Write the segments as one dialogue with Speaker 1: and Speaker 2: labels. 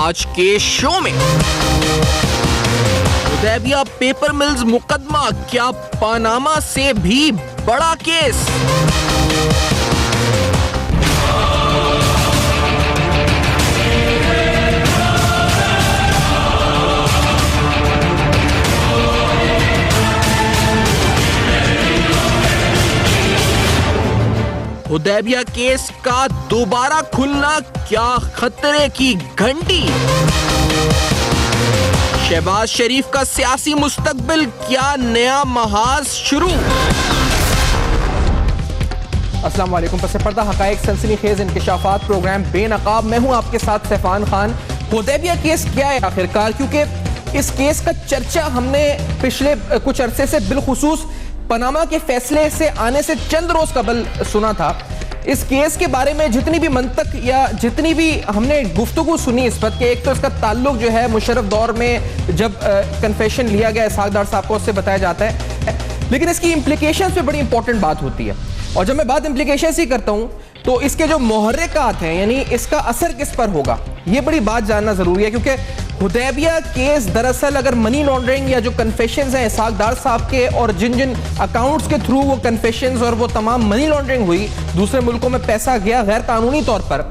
Speaker 1: आज के शो में। हुदैबिया पेपर मिल्स मुकदमा, क्या पनामा से भी बड़ा केस? हुदैबिया केस का दोबारा खुलना, क्या खतरे की घंटी? शहबाज शरीफ का सियासी मुस्तकबिल, क्या नया महाज शुरू? अस्सलाम वालेकुम। पस पर्दा हकायक सनसनीखेज इंकशाफात प्रोग्राम बेनकाब, मैं हूं आपके साथ सैफान खान। हुदैबिया केस क्या है आखिरकार, क्योंकि इस केस का चर्चा हमने पिछले कुछ अरसे से बिलखुसूस पनामा के फैसले से आने से चंद रोज कबल सुना था। इस केस के बारे में जितनी भी मंतक या जितनी भी हमने गुफ्तगू सुनी इस वक्त के, एक तो इसका ताल्लुक जो है मुशर्रफ दौर में जब कन्फेशन लिया गया इसहाक डार साहब को, उससे बताया जाता है, लेकिन इसकी इम्प्लीकेशंस पे बड़ी इंपॉर्टेंट बात होती है। और जब मैं बात इम्प्लीकेशंस ही करता हूँ तो इसके जो मुहर्रिकात हैं, यानी इसका असर किस पर होगा, ये बड़ी बात जानना जरूरी है। क्योंकि हुदैबिया केस दरअसल अगर मनी लॉन्ड्रिंग या जो कन्फेशंस हैं इसहाक डार साहब के और जिन जिन अकाउंट्स के थ्रू वो कन्फेशंस और वो तमाम मनी लॉन्ड्रिंग हुई, दूसरे मुल्कों में पैसा गया गैर कानूनी तौर पर,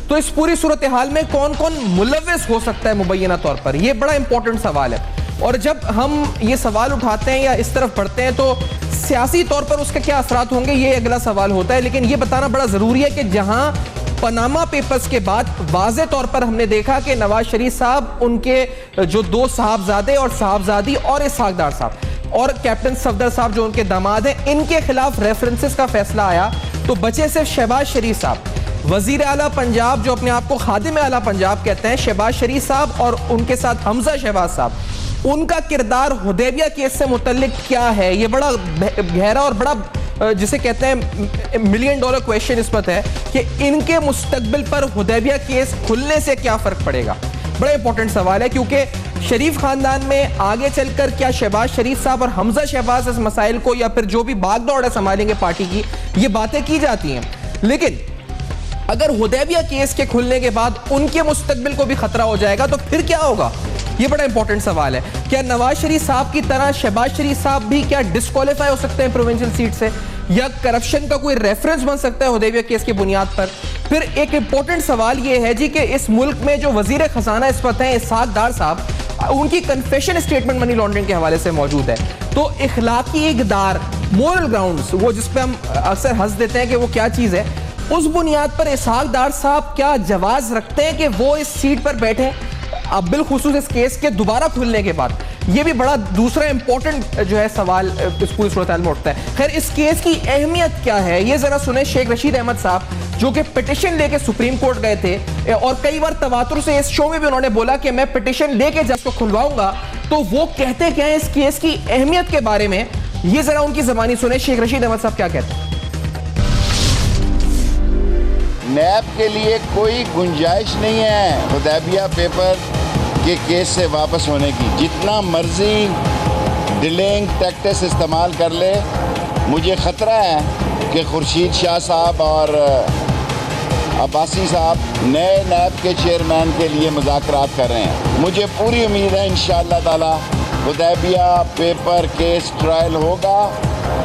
Speaker 1: तो इस पूरी सूरत हाल में कौन कौन मुलव्विस हो सकता है मुबैना तौर पर, यह बड़ा इंपॉर्टेंट सवाल है। और जब हम ये सवाल उठाते हैं या इस तरफ बढ़ते हैं तो सियासी तौर पर उसके क्या असरात होंगे, ये अगला सवाल होता है। लेकिन ये बताना बड़ा जरूरी है कि जहां पनामा पेपर्स के बाद वाज़े तौर पर हमने देखा कि नवाज शरीफ साहब, उनके जो दो साहबजादे और साहबजादी और इसहाक डार साहब और कैप्टन सफदर साहब जो उनके दामाद हैं, इनके खिलाफ रेफरेंसेस का फैसला आया, तो बचे सिर्फ शहबाज शरीफ साहब। वजीर आला पंजाब जो अपने आप को खादिम आला पंजाब कहते हैं, शहबाज शरीफ साहब और उनके साथ हमजा शहबाज साहब, उनका किरदार हुदैबिया केस से मुतल्लिक क्या है, ये बड़ा गहरा और बड़ा जिसे कहते हैं $1 मिलियन क्वेश्चन इस वक्त है कि इनके मुस्तकबिल पर हुदैबिया केस खुलने से क्या फर्क पड़ेगा। बड़ा इंपॉर्टेंट सवाल है, क्योंकि शरीफ खानदान में आगे चलकर क्या शहबाज शरीफ साहब और हमजा शहबाज इस मसाइल को या फिर जो भी भागदौड़ है संभालेंगे पार्टी की, ये बातें की जाती हैं। लेकिन अगर हुदैबिया केस के खुलने के बाद उनके मुस्तकबिल को भी खतरा हो जाएगा तो फिर क्या होगा, ये बड़ा इंपॉर्टेंट सवाल है। क्या नवाज शरीफ साहब की तरह शहबाज शरीफ साहब भी क्या डिस्क्वालीफाई हो सकते हैं प्रोविंशियल सीट से, या करप्शन का कोई रेफरेंस बन सकता है हुदैबिया केस की बुनियाद पर? फिर एक इंपॉर्टेंट सवाल ये है जी कि इस मुल्क में जो वजीर खजाना इस वक्त हैं इसहाक डार साहब, उनकी कन्फेशन स्टेटमेंट मनी लॉन्ड्रिंग के हवाले से मौजूद है। तो इखलाकी इकदार, मोरल ग्राउंड्स, वो जिस पे हम अक्सर हंस देते हैं कि वो क्या चीज है, उस बुनियाद पर इसहाक डार साहब क्या जवाज रखते हैं कि वो इस सीट पर बैठे अब बिलखुसूस इस केस के दोबारा खुलने के बाद? ये भी बड़ा दूसरा इंपॉर्टेंट जो है सवाल इस पूरी सूरत हाल में उठता है। खैर, इस केस की अहमियत क्या है ये जरा सुने शेख रशीद अहमद साहब, जो कि पिटिशन लेके सुप्रीम कोर्ट गए थे और कई बार तवातुर से इस शो में भी उन्होंने बोला कि मैं पिटिशन लेके जज को खुलवाऊंगा। तो वो कहते क्या है इस केस की अहमियत के बारे में, ये जरा उनकी जबानी सुने। शेख रशीद अहमद साहब क्या कहते हैं?
Speaker 2: नैब के लिए कोई गुंजाइश नहीं है हुदैबिया पेपर के केस से वापस होने की। जितना मर्जी डिलेइंग टैक्टिक्स इस्तेमाल कर ले, मुझे ख़तरा है कि खुर्शीद शाह साहब और अब्बासी साहब नए नैब के चेयरमैन के लिए मुज़ाकरात कर रहे हैं। मुझे पूरी उम्मीद है इंशाअल्लाह ताला हुदैबिया पेपर केस ट्रायल होगा।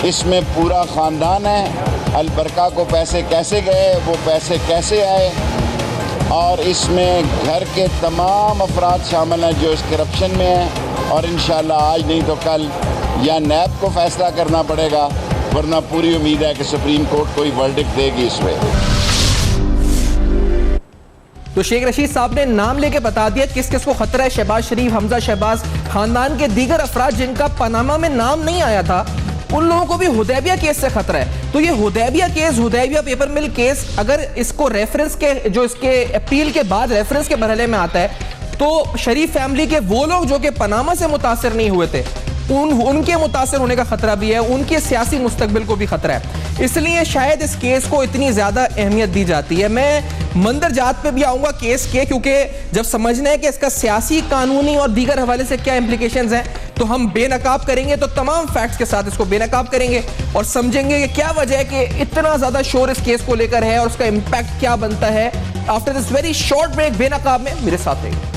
Speaker 2: इसमें पूरा ख़ानदान है। अलबरका को पैसे कैसे गए, वो पैसे कैसे आए, और इसमें घर के तमाम अफराद शामिल हैं जो इस करप्शन में हैं। और इंशाअल्लाह आज नहीं तो कल या नैब को फैसला करना पड़ेगा, वरना पूरी उम्मीद है कि सुप्रीम कोर्ट कोई वर्डिक्ट देगी इसमें।
Speaker 1: तो शेख रशीद साहब ने नाम लेके बता दिया किस किस को खतरा है। शहबाज शरीफ, हमजा शहबाज, खानदान के दीगर अफराद जिनका पनामा में नाम नहीं आया था, उन लोगों को भी हुदैबिया केस से खतरा है। तो ये Hudaibiya case, Hudaibiya paper mill case, अगर इसको रेफरेंस के जो इसके अपील के बाद रेफरेंस के मरहले में आता है, तो शरीफ फैमिली के वो लोग जो कि पनामा से मुतासर नहीं हुए थे, उनके मुतासर होने का खतरा भी है, उनके सियासी मुस्तकबिल को भी खतरा है। इसलिए शायद इस केस को इतनी ज्यादा अहमियत दी जाती है। मैं मंदरजात पे भी आऊंगा केस के, क्योंकि जब समझना है कि इसका सियासी, कानूनी और दीगर हवाले से क्या इंप्लीकेशंस हैं, तो हम बेनकाब करेंगे, तो तमाम फैक्ट्स के साथ इसको बेनकाब करेंगे और समझेंगे कि क्या वजह है कि इतना ज्यादा शोर इस केस को लेकर है और उसका इंपैक्ट क्या बनता है। After this very short break Benaqab में मेरे साथ रहिए।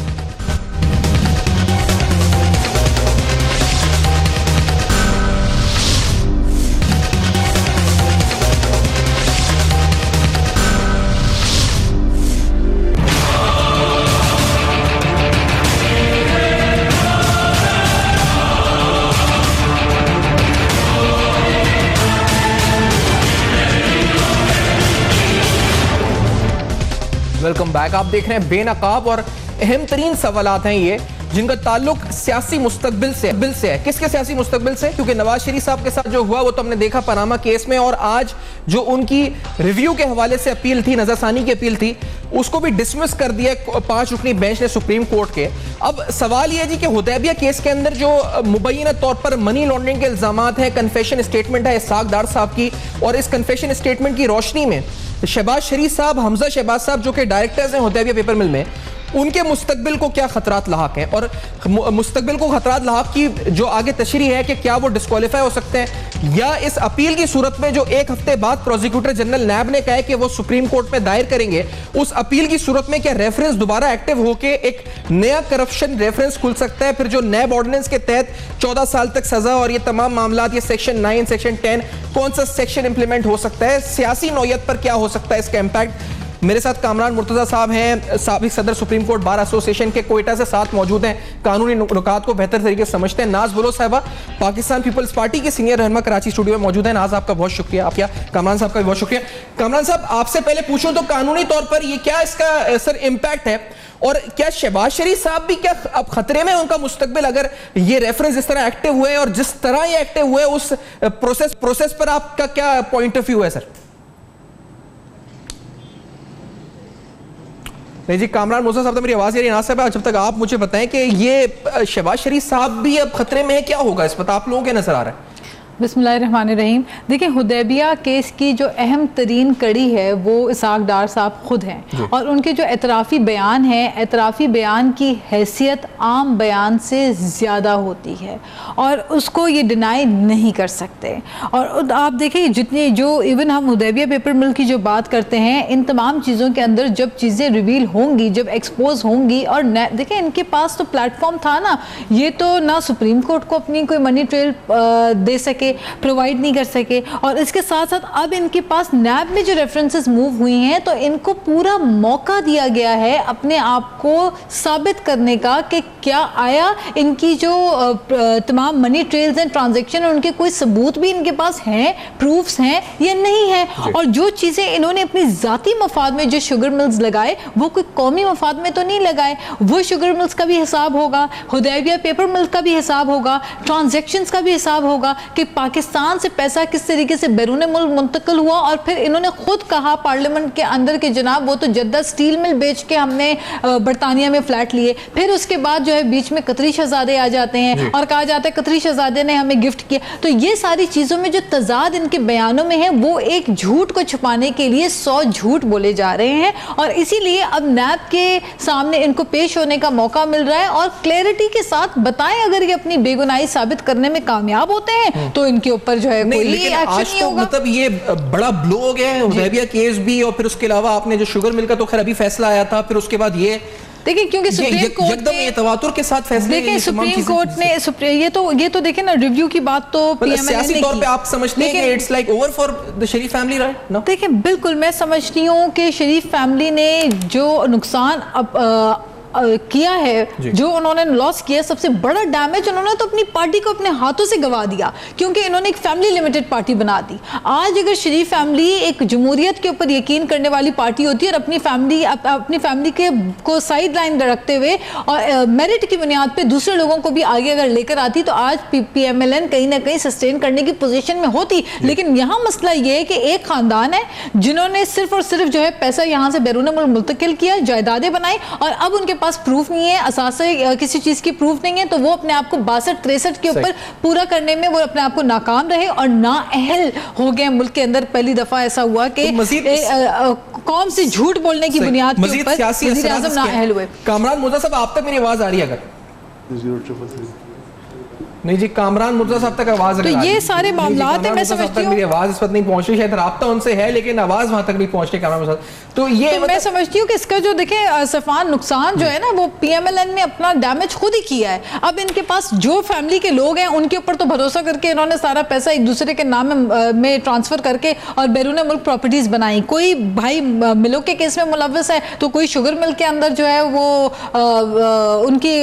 Speaker 1: Welcome back. आप देख रहे हैं बेनकाब और अहम तरीन सवालात हैं ये जिनका ताल्लुक सियासी मुस्तकबिल से है। किसके सियासी मुस्तकबिल से? क्योंकि नवाज शरीफ साहब के साथ जो हुआ वो तो हमने देखा पनामा केस में, और आज जो उनकी रिव्यू के हवाले से अपील थी, नजरसानी की अपील थी, उसको भी डिसमिस कर दिया 5 रुकनी बेंच ने सुप्रीम कोर्ट के। अब सवाल यह है जी कि हुदैबिया केस के अंदर जो मुबैना तौर पर मनी लॉन्ड्रिंग के इल्जामात हैं, कन्फेशन स्टेटमेंट है इसहाक डार साहब की, और इस कन्फेशन स्टेटमेंट की रोशनी में शहबाज शरीफ साहब, हमजा शहबाज साहब जो कि डायरेक्टर्स हैं हुदैबिया पेपर मिल में, उनके मुस्तकबिल को क्या खतरात लाहक हैं, और मुस्तकबिल को खतरात लाहक की जो आगे तशरीह है कि क्या वो डिस्क्वालीफाई हो सकते हैं, या इस अपील की सूरत में जो 1 हफ्ते बाद प्रोसिक्यूटर जनरल नैब ने कहा है कि वो सुप्रीम कोर्ट में दायर करेंगे, उस अपील की सूरत में क्या रेफरेंस दोबारा एक्टिव होकर एक नया करप्शन रेफरेंस खुल सकता है? फिर जो नैब ऑर्डिनेंस के तहत 14 साल तक सजा और ये तमाम मामला, ये सेक्शन 9, सेक्शन 10, कौन सा सेक्शन इंप्लीमेंट हो सकता है? सियासी नौयत पर क्या हो सकता है इसका इंपैक्ट? मेरे साथ कामरान मुर्तजा साहब हैं, साबिक सदर सुप्रीम कोर्ट बार एसोसिएशन के, कोयटा से साथ मौजूद हैं, कानूनी नुकात को बेहतर तरीके से समझते हैं। नाज बुलो साहबा पाकिस्तान पीपल्स पार्टी के सीनियर रहनुमा कराची स्टूडियो में मौजूद है। नाज आपका बहुत शुक्रिया, आपका कामरान साहब का भी बहुत शुक्रिया। कामरान साहब आपसे पहले पूछूं तो कानूनी तौर पर ये क्या इसका सर इम्पैक्ट है, और क्या शहबाज शरीफ साहब भी क्या अब खतरे में उनका मुस्तकबिल अगर ये रेफरेंस इस तरह एक्टिव हुए, और जिस तरह ये एक्टिव हुए उस प्रोसेस पर आपका क्या पॉइंट ऑफ व्यू है सर? नहीं जी, कामरान मुर्तजा साहब, तो मेरी आवाज यारी ना साहब, जब तक आप मुझे बताएं कि ये शहबाज शरीफ साहब भी अब खतरे में है, क्या होगा इस पर आप लोगों के नजर आ रहा है?
Speaker 3: बिस्मिल्लाहिर्रहमानिर्रहीम। देखिए, हुदैबिया केस की जो अहम तरीन कड़ी है वो इसहाक डार साहब खुद हैं, और उनके जो एतराफ़ी बयान हैं, एतराफ़ी बयान की हैसियत आम बयान से ज़्यादा होती है और उसको ये डिनाई नहीं कर सकते। और आप देखिए, जितनी जो इवन हम हुदैबिया पेपर मिल की जो बात करते हैं, इन तमाम चीज़ों के अंदर जब चीज़ें रिवील होंगी, जब एक्सपोज होंगी, और देखिए इनके पास तो प्लेटफॉर्म था ना, ये तो ना सुप्रीम कोर्ट को अपनी कोई मनी ट्रेल दे सके, प्रोवाइड नहीं कर सके, और इसके साथ साथ अब इनके पास नैब में जो रेफरेंसेस मूव हुई हैं, तो इनको पूरा मौका दिया गया है अपने आप को साबित करने का कि क्या आया इनकी जो तमाम मनी ट्रेल्स हैं, ट्रांजैक्शन, उनके कोई सबूत भी इनके पास हैं, प्रूफ्स हैं या नहीं है। और जो चीज़ें इन्होंने अपनी ज़ाती मफाद में जो शुगर मिल्स लगाए, वो कोई कौमी मफाद में तो नहीं लगाए। वो शुगर मिल्स का भी हिसाब होगा, हुदैबिया पेपर मिल का भी हिसाब होगा, ट्रांजैक्शंस का भी हिसाब होगा कि पाकिस्तान से पैसा किस तरीके से बैरून मुल्क मुंतकिल हुआ। और फिर इन्होंने खुद कहा पार्लियामेंट के अंदर के जनाब वो तो जद्दा स्टील मिल बेच के हमने बरतानिया में फ्लैट लिए। फिर उसके बाद जो है बीच में कतरी शहजादे आ जाते हैं और कहा जाता है कतरी शहजादे ने हमें गिफ्ट किया। तो ये सारी चीज़ों में जो तजाद इनके बयानों में है, वो एक झूठ को छुपाने के लिए 100 झूठ बोले जा रहे हैं, और इसीलिए अब नैब के सामने इनको पेश होने का मौका मिल रहा है। और क्लैरिटी के साथ बताएं, अगर ये अपनी बेगुनाही साबित करने में कामयाब होते हैं तो इनके ऊपर जो है कोई एक्शन नहीं होगा।
Speaker 1: मतलब ये बड़ा ब्लो हो गया है हुदैबिया केस भी, और फिर उसके अलावा आपने जो शुगर मिल का तो खैर अभी फैसला आया था, फिर उसके बाद ये
Speaker 3: देखिए, क्योंकि सुप्रीम कोर्ट ने
Speaker 1: ये तवातुर के साथ फैसले,
Speaker 3: देखिए सुप्रीम कोर्ट ने ये तो देखिए ना, रिव्यू की बात तो
Speaker 1: सियासी तौर पे आप समझते हैं कि it's like over for the Sharif family, right? No,
Speaker 3: देखिए बिल्कुल मैं समझती हूँ कि शरीफ फैमिली ने जो नुकसान अब किया है, जो उन्होंने लॉस किया, सबसे बड़ा डैमेज उन्होंने तो अपनी पार्टी को अपने हाथों से गवा दिया, क्योंकि इन्होंने एक फैमिली लिमिटेड पार्टी बना दी। आज अगर शरीफ फैमिली एक जमहूरियत के ऊपर यकीन करने वाली पार्टी होती है और अपनी फैमिली के को साइड लाइन रखते हुए और मेरिट की बुनियाद पे दूसरे लोगों को भी आगे अगर लेकर आती, तो आज PMLN कहीं ना कहीं सस्टेन करने की पोजीशन में होती। लेकिन यहाँ मसला ये है कि एक खानदान है जिन्होंने सिर्फ और सिर्फ जो है पैसा यहाँ से बैरून मुल्क मुंतकिल किया, जायदादें बनाई, और अब उनके पास प्रूफ नहीं है, असासे किसी चीज की प्रूफ नहीं है, तो वो अपने आप को 62-63 के ऊपर पूरा करने में वो अपने आप को नाकाम रहे और नाअहल हो गए। मुल्क के अंदर पहली दफा ऐसा हुआ कि कौम से झूठ बोलने की बुनियाद के ऊपर वज़ीर आज़म नाअहल हुए।
Speaker 1: कामरान मुर्तजा साहब, आप तक मेरी आवाज आ रही है? अगर नहीं जी, कामरान मुर्तजा साहब तक आवाज,
Speaker 3: तो ये सारे मामलात है, मैं समझती हूँ
Speaker 1: मेरी आवाज इस वक्त नहीं पहुंच रही, शायद राब्ता उनसे है लेकिन आवाज वहां तक नहीं पहुंच रही कामरान मुर्तजा। तो ये
Speaker 3: मैं समझती हूँ कि इसका जो देखें सफान नुकसान जो है ना, वो PMLN ने अपना डैमेज खुद ही किया है। अब इनके पास जो फैमिली के लोग हैं उनके ऊपर तो भरोसा करके इन्होंने सारा पैसा एक दूसरे के नाम में ट्रांसफर करके और बैरून मुल्क प्रॉपर्टीज बनाई। कोई भाई मिलों के केस में मुलव्वस है, तो कोई शुगर मिल के अंदर जो है वो उनकी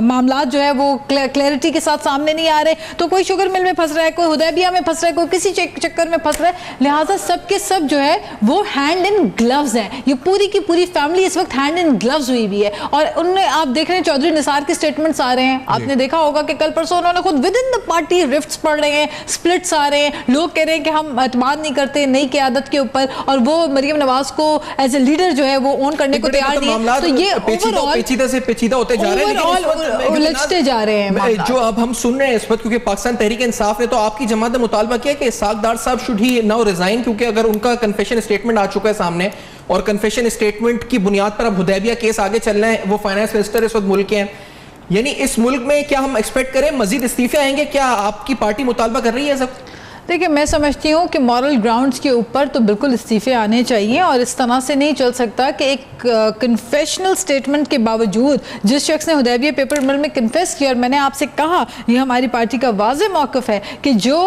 Speaker 3: मामला जो है वो क्लैरिटी के साथ सामने नहीं आ रहे, तो कोई शुगर मिल में फंस रहा है, कोई हुदैबिया में फंस रहा है, कोई किसी चक्कर में फंस रहा है। लिहाजा सब के सब जो है वो हैंड इन ग्लव्स हैं। ये पूरी की पूरी फैमिली इस वक्त हैंड इन ग्लव्स हुई भी है। और उनने, आप देख रहे हैं चौधरी निसार के स्टेटमेंट्स आ रहे हैं, आपने देखा होगा कि कल परसों उन्होंने खुद with in the party rifts पड़ रहे हैं, स्प्लिट्स आ रहे हैं, लोग कह रहे हैं कि हम एतमाद नहीं करते नई क़यादत के ऊपर, और वो मरियम नवाज को एज ए लीडर जो है वो ऑन करने को तैयार नहीं है। तो ये
Speaker 1: पेचीदा होते जा रहे हैं,
Speaker 3: उलझते जा रहे हैं
Speaker 1: जो अब हम सुन रहे हैं इस वक्त, क्योंकि पाकिस्तान तहरीक इंसाफ ने तो आपकी जमात ने मुतालबा किया कि इसहाक डार साहब शुड ही नाउ रिजाइन, क्योंकि अगर उनका कन्फेशन स्टेटमेंट आ चुका है सामने और कन्फेशन स्टेटमेंट की बुनियाद पर अब हुदैबिया केस आगे चलना है, वो फाइनेंस मिनिस्टर इस वक्त मुल्क के हैं, यानी इस मुल्क में क्या हम एक्सपेक्ट करें मजीद इस्तीफे आएंगे? क्या आपकी पार्टी मुतालबा कर रही है सब?
Speaker 3: देखिए, मैं समझती हूँ कि मॉरल ग्राउंड्स के ऊपर तो बिल्कुल इस्तीफे आने चाहिए, और इस तरह से नहीं चल सकता कि एक कन्फेशनल स्टेटमेंट के बावजूद जिस शख्स ने हुदैबिया पेपर मिल में कन्फेस किया, और मैंने आपसे कहा ये हमारी पार्टी का वाज़ेह मौक़िफ़ है कि जो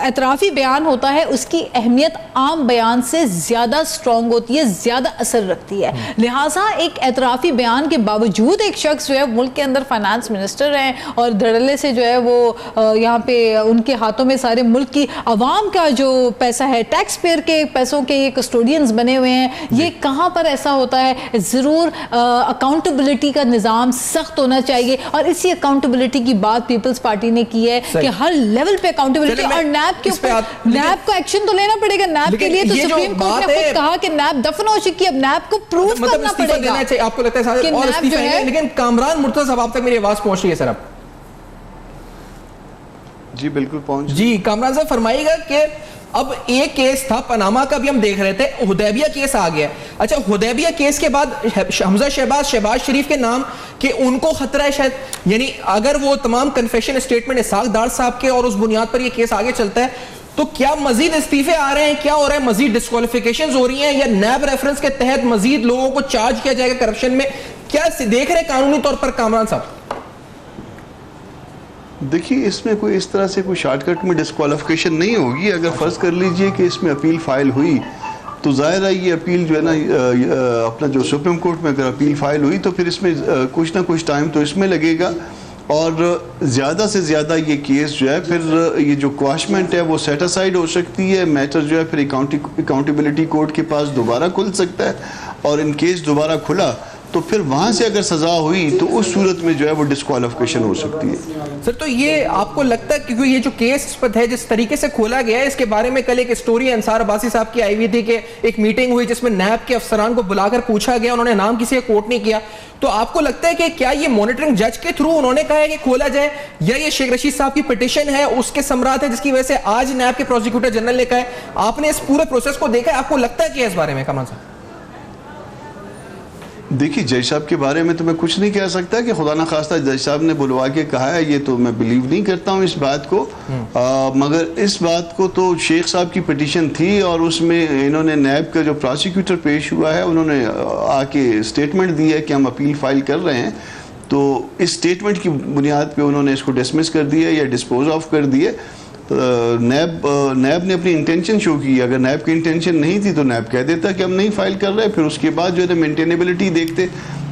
Speaker 3: एतराफ़ी बयान होता है उसकी अहमियत आम बयान से ज़्यादा स्ट्रॉन्ग होती है, ज़्यादा असर रखती है। लिहाजा एक एतराफ़ी बयान के बावजूद एक शख्स जो है मुल्क के अंदर फाइनेंस मिनिस्टर हैं और धड़ल्ले से जो है वो यहाँ पे उनके हाथों में सारे मुल्क की अवाम का जो पैसा है, टैक्स पेयर के पैसों के ये कस्टोडियंस बने हुए हैं। ये कहाँ पर ऐसा होता है? ज़रूर अकाउंटेबिलिटी का निज़ाम सख्त होना चाहिए, और इसी अकाउंटेबिलिटी की बात पीपल्स पार्टी ने की है कि हर लेवल पे अकाउंटेबिलिटी, और नैब के ऊपर नैब को एक्शन तो लेना पड़ेगा। नैब के लिए तो सुप्रीम कोर्ट ने खुद कहा कि नैब दफन हो चुकी है, अब नैब को प्रूव करना पड़ेगा।
Speaker 1: आपको लगता है और इस्तीफा है? लेकिन कामरान मुर्तज़ा साहब, आप तक मेरी आवाज पहुंच रही है सर? अब
Speaker 4: जी बिल्कुल पहुंच।
Speaker 1: जी कामरान साहब फरमाइएगा कि अब एक केस था पनामा का भी हम देख रहे थे, हुदैबिया केस आ गया। अच्छा, हुदैबिया केस के बाद हमजा शहबाज शरीफ के नाम कि उनको खतरा है शायद, यानी अगर वो तमाम कन्फेशन स्टेटमेंट इसहाक डार साहब के और उस बुनियाद पर ये केस आगे चलता है, तो क्या मजीद इस्तीफे आ रहे हैं? क्या हो रहा है? मजीद डिस्क्वालिफिकेशंस हो रही हैं, या नैब रेफरेंस के तहत मजीद लोगों को चार्ज किया जाएगा करप्शन में? क्या देख रहे हैं कानूनी तौर पर कामरान साहब?
Speaker 4: देखिए, इसमें कोई इस तरह से कोई शॉर्टकट में डिस्क्वालिफिकेशन नहीं होगी। अगर फ़र्ज़ कर लीजिए कि इसमें अपील फ़ाइल हुई, तो ज़ाहिर है ये अपील जो है ना अपना जो सुप्रीम कोर्ट में अगर अपील फ़ाइल हुई तो फिर इसमें कुछ ना कुछ टाइम तो इसमें लगेगा, और ज़्यादा से ज़्यादा ये केस जो है फिर ये जो क्वाशमेंट है वो सेट असाइड हो सकती है। मैटर जो है फिर अकाउंटेबिलिटी कोर्ट के पास दोबारा खुल सकता है, और इन केस दोबारा खुला तो फिर वहाँ से अगर सज़ा हुई तो उस सूरत में जो है वो डिस्क्वालिफिकेशन हो सकती है।
Speaker 1: सर, तो ये आपको लगता है क्योंकि ये जो केस पर है जिस तरीके से खोला गया है, इसके बारे में कल एक स्टोरी अंसार अब्बासी साहब की आई हुई थी कि एक मीटिंग हुई जिसमें नैब के अफसरान को बुलाकर पूछा गया, उन्होंने नाम किसी का कोट नहीं किया, तो आपको लगता है कि क्या ये मॉनिटरिंग जज के थ्रू उन्होंने कहा है कि खोला जाए, या ये शेख रशीद साहब की पिटीशन है उसके समरात है जिसकी वजह से आज नैब के प्रोसिक्यूटर जनरल ने कहा है? आपने इस पूरे प्रोसेस को देखा है, आपको लगता है कि इस बारे में कमल साहब?
Speaker 4: देखिए, जज साहब के बारे में तो मैं कुछ नहीं कह सकता कि खुदा ना खास्ता जज साहब ने बुलवा के कहा है, ये तो मैं बिलीव नहीं करता हूँ इस बात को। मगर इस बात को तो शेख साहब की पिटीशन थी, और उसमें इन्होंने नैब का जो प्रोसिक्यूटर पेश हुआ है उन्होंने आके स्टेटमेंट दी है कि हम अपील फाइल कर रहे हैं, तो इस स्टेटमेंट की बुनियाद पे उन्होंने इसको डिसमिस कर दिया या डिस्पोज ऑफ कर दिए। नैब ने अपनी इंटेंशन शो की। अगर नैब की इंटेंशन नहीं थी तो नैब कह देता कि हम नहीं फाइल कर रहे, फिर उसके बाद जो है ना मेंटेनेबिलिटी देखते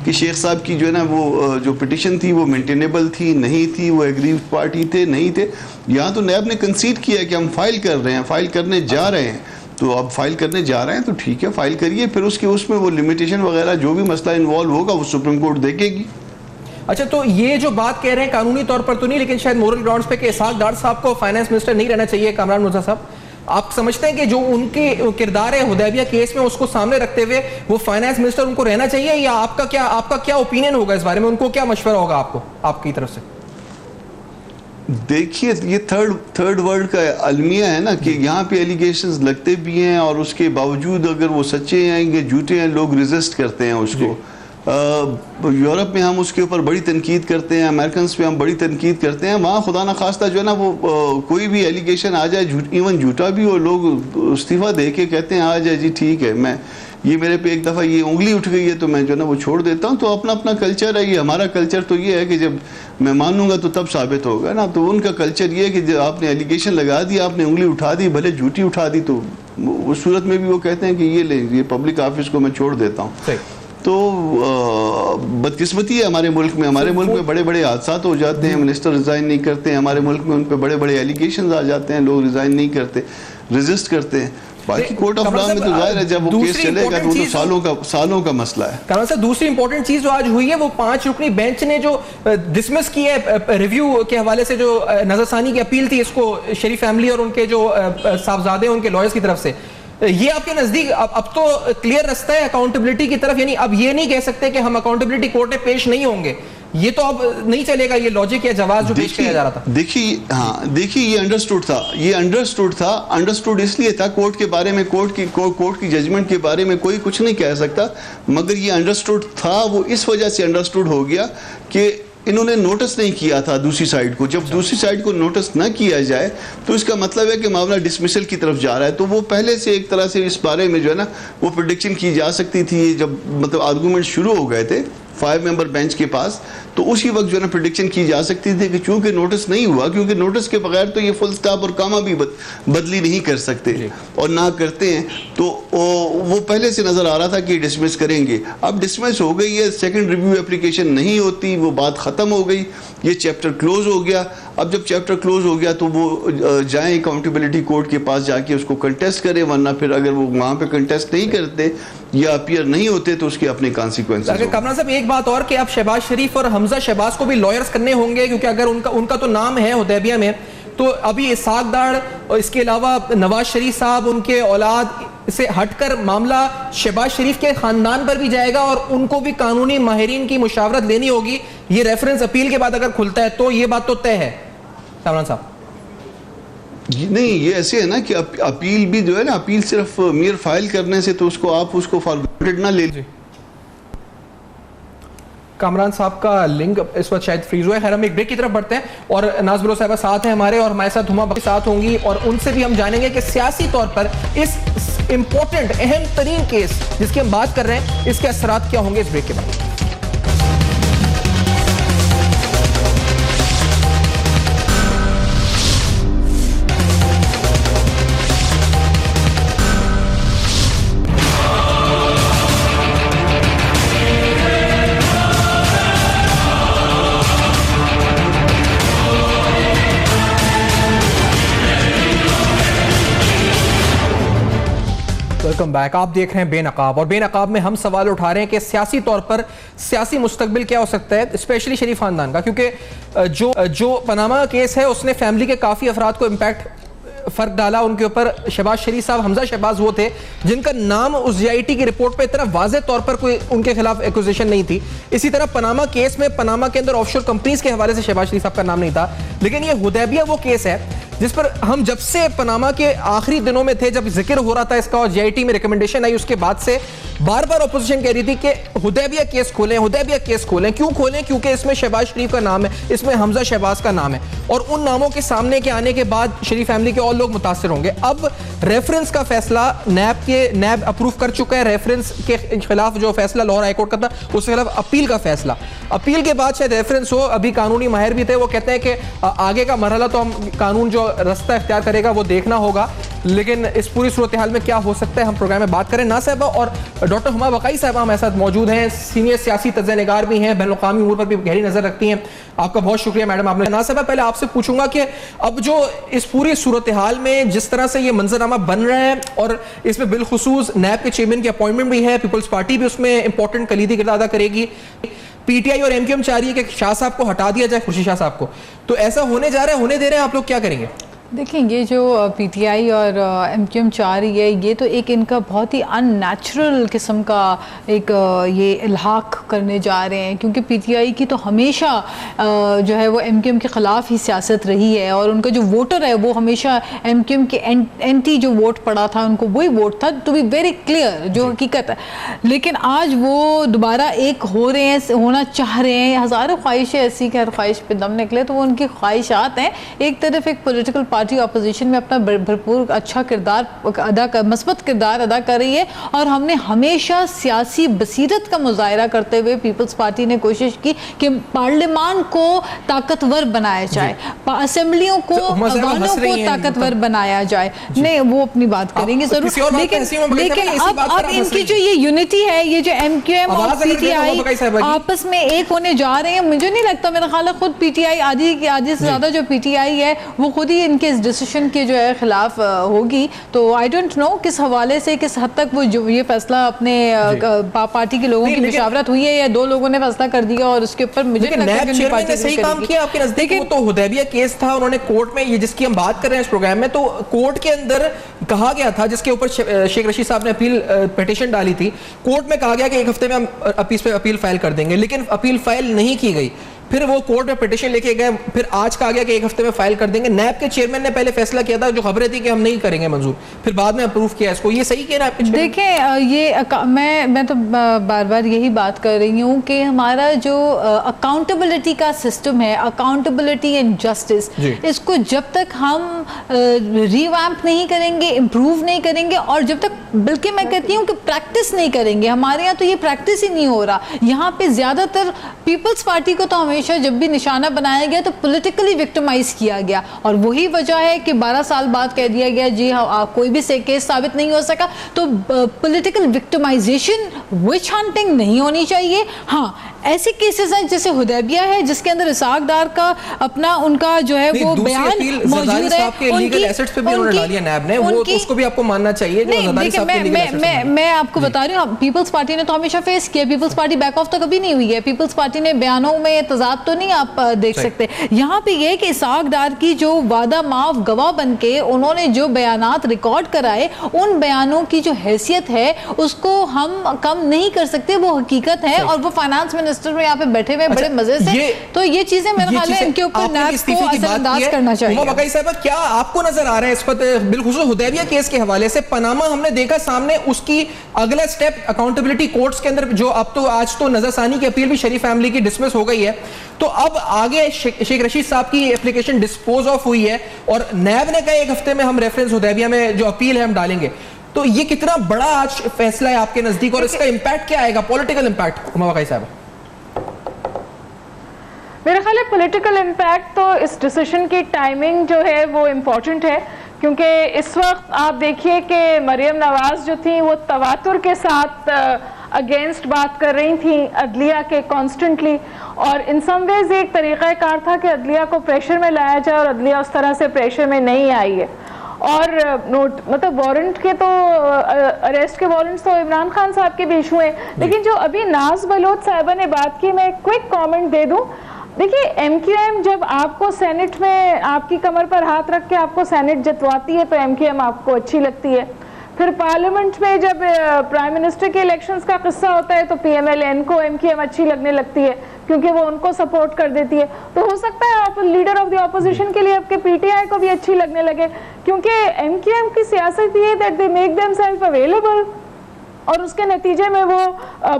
Speaker 4: कि शेख साहब की जो है ना वो जो पिटिशन थी वो मेंटेनेबल थी नहीं थी, वो एग्रीव पार्टी थे नहीं थे। यहाँ तो नैब ने कंसीड किया कि हम फाइल कर रहे हैं, फाइल करने जा रहे हैं, तो अब फाइल करने जा रहे हैं तो ठीक है फाइल करिए, फिर उसमें वो लिमिटेशन वगैरह जो भी मसला इन्वॉल्व होगा वो सुप्रीम कोर्ट देखेगी।
Speaker 1: अच्छा, तो ये जो बात कह रहे हैं कानूनी तौर पर तो नहीं, लेकिन शायद मोरल ग्राउंड्स पे कि इसहाक डार साहब को फाइनेंस मिनिस्टर नहीं रहना चाहिए, कामरान मुर्तज़ा साहब, आप समझते हैं कि जो उनके किरदार है हुदैबिया केस में उसको सामने रखते हुए वो फाइनेंस मिनिस्टर उनको रहना चाहिए, या आपका क्या ओपिनियन होगा इस बारे में? उनको क्या मशवरा होगा आपकी तरफ से?
Speaker 4: देखिए, ये थर्ड वर्ल्ड का अलमिया है ना कि यहाँ पे एलिगेशंस लगते भी हैं और उसके बावजूद अगर वो सच्चे हैं या झूठे हैं लोग रेजिस्ट करते हैं उसको। यूरोप में हम उसके ऊपर बड़ी तनकीद करते हैं, अमेरिकन पे हम बड़ी तनकीद करते हैं, वहाँ खुदा न खास्ता जो है ना वो कोई भी एलिगेशन आ जाए, इवन झूठा भी हो, लोग इस्तीफ़ा दे के कहते हैं आ जाए जी ठीक है, मैं ये मेरे पे एक दफ़ा ये उंगली उठ गई है तो मैं जो है ना वो छोड़ देता हूँ। तो अपना अपना कल्चर है, ये हमारा कल्चर तो ये है कि जब मैं मानूंगा तो तब साबित होगा ना। तो उनका कल्चर ये है कि जब आपने एलिगेशन लगा दी, आपने उंगली उठा दी, भले झूठी उठा दी, तो उस सूरत में भी वो कहते हैं कि ये ले, ये पब्लिक ऑफिस को मैं छोड़ देता हूँ। तो बदकिस्मती है हमारे मुल्क में। हमारे मुल्क में बड़े बड़े हादसात हो जाते हैं, मिनिस्टर रिज़ाइन नहीं करते हैं, हमारे मुल्क में उन पर बड़े बड़े एलिगेशंस आ जाते हैं, लोग रिज़ाइन नहीं करते, रेजिस्ट करते हैं। बाकी कोर्ट ऑफ लॉ में तो जाहिर है जब वो केस चलेगा तो वो तो सालों का मसला है।
Speaker 1: कमल साहब, दूसरी इंपॉर्टेंट चीज जो आज हुई है वो 5 रुकनी बेंच ने जो डिसमिस की है रिव्यू के हवाले से, जो नजरसानी की अपील थी इसको शरीफ फैमिली और उनके जो साहबजादे उनके लॉयर्स की तरफ से, ये आपके नजदीक अब तो क्लियर रास्ता है अकाउंटेबिलिटी की तरफ? यानी अब ये नहीं कह सकते कि हम अकाउंटेबिलिटी कोर्ट में पेश नहीं होंगे, ये तो अब नहीं चलेगा, ये लॉजिक या जवाब जो पेश किया जा रहा था।
Speaker 4: देखिए ये अंडरस्टूड था, अंडरस्टूड इसलिए था कोर्ट के बारे में, कोर्ट की जजमेंट के बारे में कोई कुछ नहीं कह सकता, मगर ये अंडरस्टूड था। वो इस वजह से अंडरस्टूड हो गया कि इन्होंने नोटिस नहीं किया था दूसरी साइड को। जब दूसरी साइड को नोटिस ना किया जाए तो इसका मतलब है कि मामला डिसमिसल की तरफ जा रहा है। तो वो पहले से एक तरह से इस बारे में जो है ना वो प्रेडिक्शन की जा सकती थी, जब मतलब आर्गूमेंट शुरू हो गए थे 5 मेंबर बेंच के पास, तो उसी वक्त जो है ना प्रेडिक्शन की जा सकती थी कि चूंकि नोटिस नहीं हुआ, क्योंकि नोटिस के बगैर तो ये फुल स्टॉप और कामा भी बदली नहीं कर सकते और ना करते हैं, तो वो पहले से नज़र आ रहा था कि डिसमिस करेंगे। अब डिसमिस हो गई है, सेकंड रिव्यू एप्लीकेशन नहीं होती, वो बात ख़त्म हो गई, ये चैप्टर क्लोज हो गया। अब जब चैप्टर क्लोज हो गया तो वो जाएँ अकाउंटेबिलिटी कोर्ट के पास जाके उसको कंटेस्ट करें, वरना फिर अगर वो वहाँ पर कंटेस्ट नहीं करते या अपीयर नहीं होते तो उसके अपने कॉन्सिक्वेंसेस।
Speaker 1: कमरा साहब, एक बात और कि अब शहबाज शरीफ और हमजा शहबाज को भी लॉयर्स करने होंगे, क्योंकि अगर उनका तो नाम है हुदैबिया में, तो अभी इसाक डार और इसके अलावा नवाज शरीफ साहब, उनके औलाद से हटकर मामला शहबाज शरीफ के खानदान पर भी जाएगा और उनको भी कानूनी माहिरीन की मुशावरत लेनी होगी। ये रेफरेंस अपील के बाद अगर खुलता है तो ये बात तो तय है सामरान साहब।
Speaker 4: नहीं, ये ऐसे है ना कि अपील भी जो है ना, अपील सिर्फ मेयर फाइल करने से तो उसको आप उसको फॉर ग्रांटेड ना ले लीजिए।
Speaker 1: कामरान साहब का लिंक इस वक्त शायद फ्रीज हुआ है। खैर, हम एक ब्रेक की तरफ बढ़ते हैं और नाज बलो साहबा साथ हैं हमारे, और हमारे साथ हुमा बख्शी साथ होंगी, और उनसे भी हम जानेंगे कि सियासी तौर पर इस इंपॉर्टेंट अहम तरीन केस जिसकी हम बात कर रहे हैं, इसके असरात क्या होंगे इस ब्रेक के बाद। Welcome back. आप देख रहे हैं बेनकाब, और बेनकाब में हम सवाल उठा रहे हैं कि सियासी तौर पर सियासी मुस्तकबिल क्या हो सकता है, स्पेशली शरीफ खानदान का, क्योंकि जो पनामा केस है उसने फैमिली के काफ़ी अफराद को फ़र्क डाला उनके ऊपर। शहबाज शरीफ साहब, हमजा शहबाज वो थे जिनका नाम उस JIT की रिपोर्ट पे इतना वाज़ेह तौर पर कोई उनके खिलाफ एक्यूजेशन नहीं थी। इसी तरह पनामा केस में पनामा के अंदर ऑफशोर कंपनीज के हवाले से शहबाज शरीफ साहब का नाम नहीं था, लेकिन ये हुदैबिया वो केस है जिस पर हम जब से पनामा के आखिरी दिनों में थे, जब जिक्र हो रहा था इसका और JIT में रिकमेंडेशन आई, उसके बाद से बार बार अपोजिशन कह रही थी कि हुदैबिया केस खोलें, हुदैबिया केस खोलें। क्यों खोलें? क्योंकि इसमें शहबाज शरीफ का नाम है, इसमें हमजा शहबाज का नाम है, और उन नामों के सामने के आने के बाद शरीफ फैमिली के और लोग मुतासिर होंगे। अब रेफरेंस का फैसला नैब अप्रूव कर चुका है। रेफरेंस के खिलाफ जो फैसला लाहौर हाईकोर्ट का था, उसके खिलाफ अपील का फैसला, अपील के बाद शायद रेफरेंस हो। अभी कानूनी माहिर भी थे, वो कहते हैं कि आगे का मरहला तो हम कानून जो रास्ता इख्तियार करेगा वो देखना होगा, लेकिन इस पूरी सूरत हाल में क्या हो सकता है हम प्रोग्राम में बात करें। ना साहबा और डॉक्टर हुमा बकाई साहबा हमारे साथ मौजूद हैं, सीनियर सियासी तज्ज़-ए-निगार भी हैं, बैनुल अक़वामी उमूर पर भी गहरी नजर रखती हैं। आपका बहुत शुक्रिया मैडम। आपने ना साहबा, पहले आपसे पूछूंगा कि अब जो इस पूरी सूरत हाल में जिस तरह से ये मंजरनामा बन रहा है, और इसमें बिलखुसूस नैब के चेयरमैन की अपॉइंटमेंट भी है, पीपल्स पार्टी भी उसमें इंपॉर्टेंट कलीदी किरदार अदा करेगी, PTI और MQM चाह रही है कि शाह साहब को हटा दिया जाए, खुर्शीद शाह साहब को, तो ऐसा होने जा रहा है, होने दे रहे हैं, आप लोग क्या करेंगे?
Speaker 3: देखिए, ये जो PTI और MQM चाह रही है, ये तो एक इनका बहुत ही अननेचुरल किस्म का एक ये इल्हाक करने जा रहे हैं, क्योंकि PTI की तो हमेशा जो है वो MQM के ख़िलाफ़ ही सियासत रही है, और उनका जो वोटर है वो हमेशा MQM के एंटी जो वोट पड़ा था उनको वही वोट था, टू बी वेरी क्लियर जो हकीकत है। लेकिन आज वो दोबारा एक हो रहे हैं, होना चाह रहे हैं। हज़ारों ख्वाहिशें ऐसी कि हर ख्वाहिश पे दम निकले, तो वो उनकी ख्वाहिशात हैं। एक तरफ एक पॉलिटिकल पार्टी अपोजिशन में अपना भरपूर अच्छा किरदार मस्बत किरदार अदा कर रही है, और हमने हमेशा सियासी बसीरत का मुजाहरा करते हुए पीपल्स पार्टी ने कोशिश की कि पार्लियामान को ताकतवर बनाया जाए, असेंबलियों को अवानों को ताकतवर बनाया जाए। नहीं, वो अपनी बात करेंगे जरूर, लेकिन अब इनकी जो ये यूनिटी है, ये जो MQM और PTI आपस में एक होने जा रहे हैं, मुझे नहीं लगता, मेरा ख्याल है खुद PTI आधी से ज्यादा जो PTI है वो खुद ही इनके इस डिसीजन के जो है खिलाफ होगी। तो आई डोंट नो किस हवाले से, किस हद तक वो जो ये फैसला अपने पार्टी के लोगों की मुशावरत हुई है या दो लोगों ने फैसला कर दिया, और उसके ऊपर मुझे
Speaker 1: सही काम किया आपके नजदीक। वो तो हुदैबिया केस था, उन्होंने कोर्ट में, ये जिसकी हम बात कर रहे हैं इस प्रोग्राम में, तो कोर्ट के अंदर कहा गया था, जिसके ऊपर शेख रशीद साहब ने अपील पिटीशन डाली थी, कोर्ट में कहा गया कि एक हफ्ते में हम अपील फाइल कर देंगे, लेकिन अपील फाइल नहीं की गई। फिर वो कोर्ट में पिटीशन लेके गए, फिर आज कहा गया कि एक हफ्ते में फाइल कर देंगे। नैब के चेयरमैन ने पहले फैसला किया था, जो खबरें थी कि हम नहीं करेंगे मंजूर, फिर बाद में अप्रूव किया इसको। ये सही कह रहा है?
Speaker 3: देखें, ये मैं तो बार बार यही बात कर रही हूँ कि हमारा जो अकाउंटेबिलिटी का सिस्टम है, अकाउंटेबिलिटी एंड जस्टिस, इसको जब तक हम रिवैम्प नहीं करेंगे, इम्प्रूव नहीं करेंगे, और जब तक, बल्कि मैं कहती हूँ कि प्रैक्टिस नहीं करेंगे, हमारे यहाँ तो ये प्रैक्टिस ही नहीं हो रहा। यहाँ पे ज्यादातर पीपल्स पार्टी को तो जब भी निशाना बनाया गया तो पॉलिटिकली विक्टिमाइज किया गया, और वही वजह है कि 12 साल बाद कह दिया गया जी हाँ कोई भी केस साबित नहीं हो सका। तो पॉलिटिकल विक्टिमाइजेशन, विच हंटिंग नहीं होनी चाहिए। हाँ, ऐसे केसेस हैं जैसे हुदैबिया है, जिसके अंदर इसाक डार का अपना उनका जो है वो बयान मौजूद है, उनकी एसेट्स पे भी उन्होंने डाली है नैब ने, वो उसको भी आपको मानना चाहिए। मैं आपको बता रही हूँ, पीपल्स पार्टी ने तो हमेशा फेस किया, पीपल्स पार्टी बैक ऑफ तो कभी नहीं हुई है, पीपल्स पार्टी ने बयानों में तजाद तो नहीं आप देख सकते। यहाँ पे ये कि इसाक डार की जो वादा माफ गवाह बन के उन्होंने जो बयानात रिकॉर्ड कराए, उन बयानों की जो हैसियत है उसको हम कम नहीं कर सकते, वो हकीकत है, और वो फाइनेंस मिनिस्टर में यहाँ पे बैठे हुए बड़े मजे से, तो ये चीजें मेरे ख्याल है इनके ऊपर नैब को असरअंदाज करना चाहिए।
Speaker 1: बकाई साहब, क्या आपको नजर आ रहा है इस पर, बिलखुसूस हुदैबिया केस के हवाले से पनामा हमने देखा सामने, उसकी अगला स्टेप अकाउंटेबिलिटी कोर्ट्स के अंदर, जो अब तो आज तो नजरसानी की अपील भी शरीफ फैमिली की डिसमिस हो गई है, तो अब आगे शेख रशीद साहब की एप्लीकेशन डिस्पोज ऑफ हुई है, और नैब ने कहा एक हफ्ते में हम रेफरेंस हुदैबिया में जो अपील है हम डालेंगे। तो ये कितना बड़ा आज फैसला है आपके नजदीक, और इसका इंपैक्ट क्या आएगा, पॉलिटिकल इंपैक्ट? बकाई साहब,
Speaker 5: मेरा ख्याल है पॉलिटिकल इम्पैक्ट तो इस डिसीजन की टाइमिंग जो है वो इम्पोर्टेंट है, क्योंकि इस वक्त आप देखिए कि मरियम नवाज जो थी वो तवातुर के साथ अगेंस्ट बात कर रही थी अदलिया के कॉन्स्टेंटली, और इन सम वेज एक तरीक़ाकार था कि अदलिया को प्रेशर में लाया जाए, और अदलिया उस तरह से प्रेशर में नहीं आई है। और मतलब वारंट के तो अरेस्ट के वारंट्स तो इमरान खान साहब के भी इशू हैं, लेकिन जो अभी नाज बलोच साहिबा ने बात की, मैं एक क्विक कमेंट दे दूं। देखिए, MQM जब आपको सेनेट में आपकी कमर पर हाथ रख के आपको सेनेट जितवाती है तो MQM आपको अच्छी लगती है, फिर पार्लियामेंट में जब प्राइम मिनिस्टर के इलेक्शंस का किस्सा होता है तो PMLN को MQM अच्छी लगने लगती है, क्योंकि वो उनको सपोर्ट कर देती है। तो हो सकता है आप लीडर ऑफ द ऑपोजिशन के लिए आपके PTI को भी अच्छी लगने लगे, क्योंकि MQM की सियासत ये है that they make themselves available, और उसके नतीजे में वो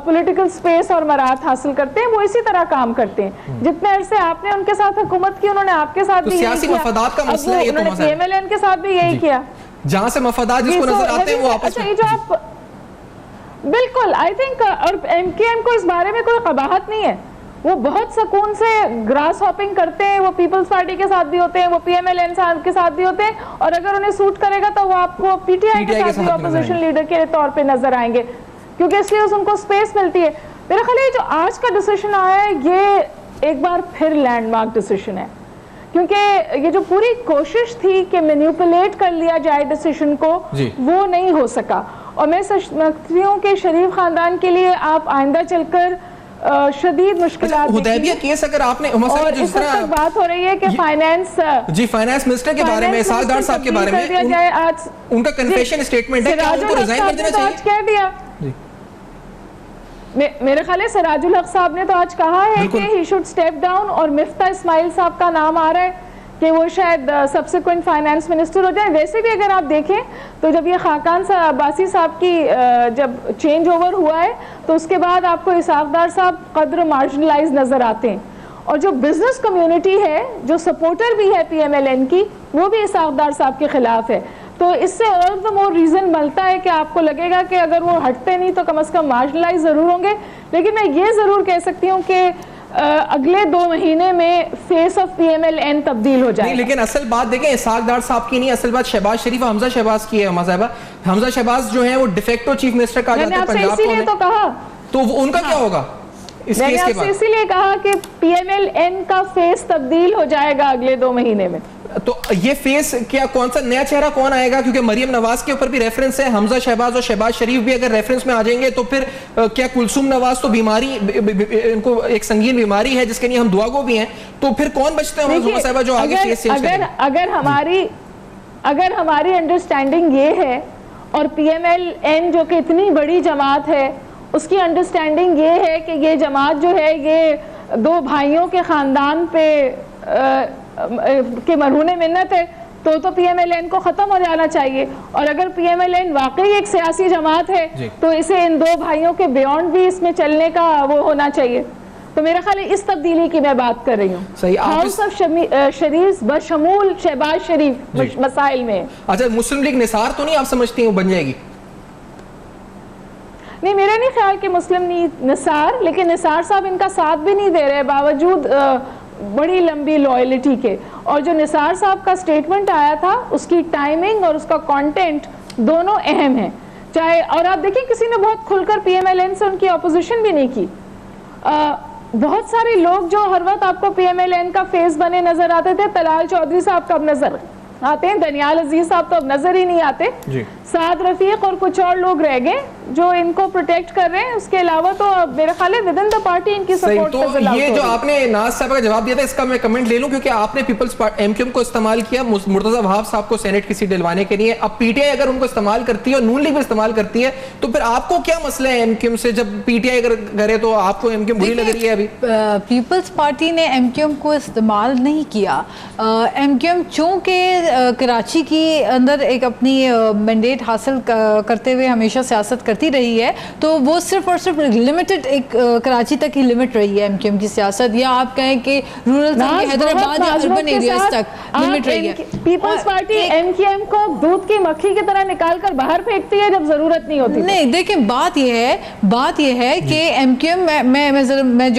Speaker 5: पॉलिटिकल स्पेस और मराहत हासिल करते हैं। वो इसी तरह काम करते हैं, जितने अरसे आपने उनके साथ हुकूमत की, उन्होंने आपके साथ भी यही किया, उन्होंने PMLN के साथ भी यही किया, जहां से मफादात जिसको नजर आते हैं वो आपस में। जो आप बिल्कुल, आई थिंक, और MQM को इस बारे में कोई कबाहत नहीं है, वो बहुत सुकून से ग्रास हॉपिंग करते हैं, वो पीपल्स पार्टी के साथ भी होते हैं, वो PMLN के साथ भी होते हैं, और अगर उन्हें सूट करेगा तो वो आपको PTI के साथ भी ऑपोजिशन लीडर के तौर पे नजर आएंगे, क्योंकि इसलिए उनको स्पेस मिलती है। मेरा ख्याल है जो आज का डिसीजन आया है ये एक बार फिर लैंडमार्क डिसीजन है, क्योंकि ये जो पूरी कोशिश थी कि मैनिपुलेट कर लिया जाए डिसीजन को, वो नहीं हो सका। और मैं समझती हूँ कि शरीफ खानदान के लिए आप आइंदा चलकर शदीद मुश्किलात,
Speaker 1: हुदैबिया केस अगर आपने,
Speaker 5: और इस तरह बात हो रही है कि फाइनेंस
Speaker 1: मिनिस्टर के बारे में, इसाक डार साहब के बारे में आज उनका कन्फेशन स्टेटमेंट है, क्या उनको रिजाइन कर देना चाहिए?
Speaker 5: कह दिया, मेरे ख्याल है सिराजुल हक साहब ने तो आज कहा है कि ही शुड स्टेप डाउन, और मिफ्ता इस्माइल साहब का नाम आ रहा है कि वो शायद सब्सिक्वेंट फाइनेंस मिनिस्टर हो जाए। वैसे भी अगर आप देखें तो जब ये खाकान अब्बासी साहब की जब चेंज ओवर हुआ है तो उसके बाद आपको इसाक डार साहब कद्र मार्जिनलाइज नजर आते हैं, और जो बिजनेस कम्युनिटी है, जो सपोर्टर भी है PMLN की, वो भी इसहाक डार साहब के खिलाफ है। तो इससे और द मोर रीज़न मिलता है कि आपको लगेगा कि अगर वो हटते नहीं तो कम से कम मार्जिनलाइज ज़रूर होंगे। लेकिन मैं ये ज़रूर कह सकती हूँ कि अगले 2 महीने में फेस ऑफ PMLN तब्दील हो जाएगा।
Speaker 1: लेकिन असल बात देखें इसहाक डार साहब की नहीं, असल बात शहबाज शरीफ और हमजा शहबाज की है। हमजा शहबाज जो है वो डिफेक्टो चीफ मिनिस्टर कहा जाता है पंजाब
Speaker 5: इसीलिए तो कहा,
Speaker 1: तो उनका क्या होगा इस केस के बाद?
Speaker 5: इसीलिए कहा कि PMLN का फेस तब्दील हो जाएगा अगले 2 महीने में।
Speaker 1: तो ये फेस क्या, कौन सा नया चेहरा कौन आएगा? क्योंकि मरियम नवाज के ऊपर भी रेफरेंस है, हमजा शहबाज और शहबाज शरीफ भी अगर रेफरेंस में आ जाएंगे तो फिर क्या कुलसुम नवाज तो बीमारी, इनको एक संगीन बीमारी है जिसके लिए हम दुआगो भी हैं, तो फिर कौन बचते हैं साहबा जो आगे फेस चेंज करेंगे?
Speaker 5: अगर हमारी अंडरस्टैंडिंग ये है और PMLN जो कि इतनी बड़ी जमात है उसकी अंडरस्टैंडिंग ये है कि ये जमात जो है ये 2 भाइयों के ख़ानदान पे के मरहूने मिन्नत है, तो PMLN को ख़त्म हो जाना चाहिए। और अगर PMLN वाकई एक सियासी जमात है तो इसे इन 2 भाइयों के बियॉन्ड भी इसमें चलने का वो होना चाहिए। तो मेरा ख्याल है इस तब्दीली की मैं बात कर रही हूँ। हाउस ऑफ शरीफ बशमूल शहबाज शरीफ मसाइल में।
Speaker 1: अच्छा, मुस्लिम लीग निसार तो नहीं आप समझती हैं वो बन जाएगी?
Speaker 5: नहीं, मेरा नहीं ख्याल कि मुस्लिम निसार, लेकिन निसार साहब इनका साथ भी नहीं दे रहे बावजूद बड़ी लंबी लॉयल्टी के। और जो निसार साहब का स्टेटमेंट आया था उसकी टाइमिंग और उसका कंटेंट दोनों अहम है। चाहे, और आप देखिए किसी ने बहुत खुलकर PMLN से उनकी अपोजिशन भी नहीं की। बहुत सारे लोग जो हर वक्त आपको PMLN का फेस बने नजर आते थे, तलाल चौधरी साहब कब नजर आते हैं, दनियाल अजीज साहब तो अब नजर ही नहीं आते, साद रफीक और कुछ और लोग रह गए जो इनको प्रोटेक्ट कर रहे हैं। उसके अलावा तो मेरा ख्याल है विद इन द पार्टी इनकी सपोर्ट
Speaker 1: तो ये जो आपने नाज साहब का जवाब दिया था इसका मैं कमेंट ले लूं, क्योंकि आपने पीपल्स MQM को इस्तेमाल किया मुर्तजा वहाब साहब को सेनेट की सीट दिलवाने के लिए। अब PTI अगर उनको इस्तेमाल करती है और नून लीग भी इस्तेमाल करती है तो फिर आपको क्या मसला है MQM से? जब PTI अगर करे तो आपको MQM बुरी लग रही है? अभी
Speaker 3: पीपल्स पार्टी ने MQM को इस्तेमाल नहीं किया। MQM चूंकि कराची की अंदर एक अपनी मैंडेट हासिल करते हुए हमेशा सियासत करती रही है, तो वो सिर्फ और सिर्फ लिमिटेड एक कराची तक ही लिमिट रही है MQM की सियासत, या आप कहें कि रूरल हैदराबाद या अर्बन एरियाज तक लिमिट रही है।
Speaker 5: पीपल्स पार्टी MQM को दूध की मक्खी की तरह निकाल कर बाहर फेंकती है जब जरूरत नहीं होती।
Speaker 3: नहीं, देखिए बात यह है कि MQM मैं जो